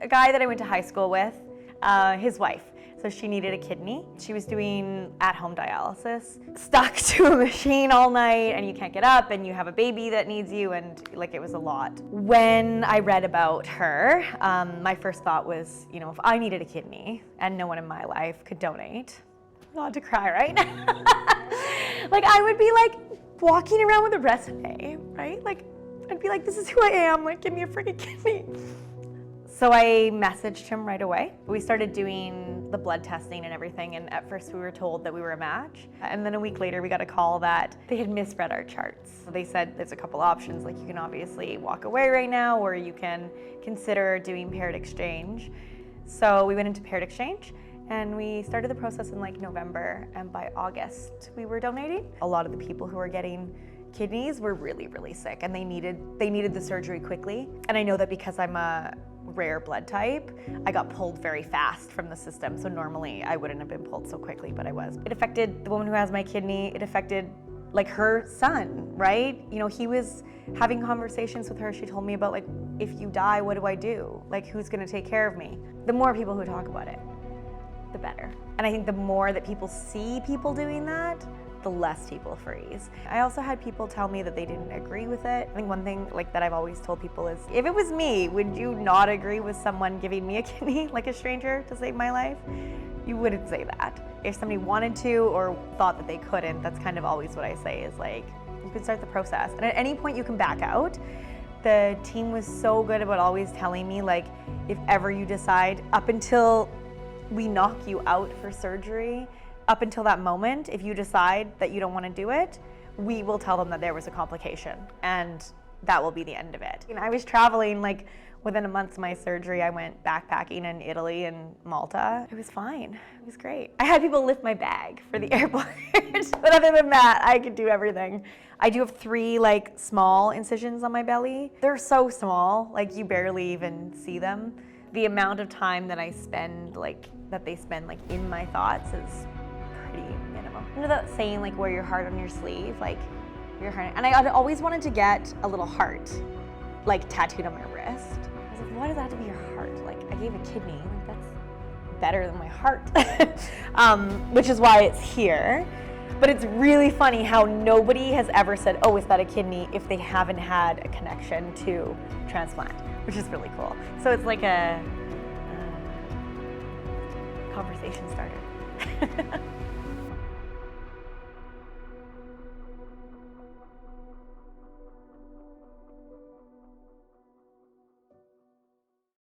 a guy that I went to high school with, his wife. So she needed a kidney. She was doing at-home dialysis, stuck to a machine all night, and you can't get up, and you have a baby that needs you, and like it was a lot. When I read about her, my first thought was, you know, if I needed a kidney and no one in my life could donate, not to cry right now, like I would be like walking around with a resume, right? Like I'd be like, this is who I am, like give me a freaking kidney. So I messaged him right away. We started doing the blood testing and everything, and at first we were told that we were a match. And then a week later we got a call that they had misread our charts. So they said there's a couple options, like you can obviously walk away right now, or you can consider doing paired exchange. So we went into paired exchange, and we started the process in like November, and by August we were donating. A lot of the people who were getting kidneys were really, really sick, and they needed the surgery quickly. And I know that because I'm a rare blood type, I got pulled very fast from the system. So normally I wouldn't have been pulled so quickly, but I was. It affected the woman who has my kidney. It affected like her son, right? You know, he was having conversations with her. She told me about like, if you die, what do I do? Like, who's gonna take care of me? The more people who talk about it, the better. And I think the more that people see people doing that, the less people freeze. I also had people tell me that they didn't agree with it. I think one thing like that I've always told people is, if it was me, would you not agree with someone giving me a kidney, like a stranger, to save my life? You wouldn't say that. If somebody wanted to or thought that they couldn't, that's kind of always what I say is like, you can start the process. And at any point you can back out. The team was so good about always telling me like, if ever you decide, up until we knock you out for surgery, up until that moment, if you decide that you don't want to do it, we will tell them that there was a complication, and that will be the end of it. And I was traveling, like within a month of my surgery, I went backpacking in Italy and Malta. It was fine, it was great. I had people lift my bag for the airport, but other than that, I could do everything. I do have 3 like small incisions on my belly. They're so small, like you barely even see them. The amount of time that I spend, that they spend in my thoughts is pretty minimum. You know that saying, like, wear your heart on your sleeve, like your heart. And I always wanted to get a little heart, like tattooed on my wrist. I was like, why does that have to be your heart? Like, I gave a kidney, like that's better than my heart, which is why it's here. But it's really funny how nobody has ever said, oh, is that a kidney, if they haven't had a connection to transplant, which is really cool. So it's like a conversation starter.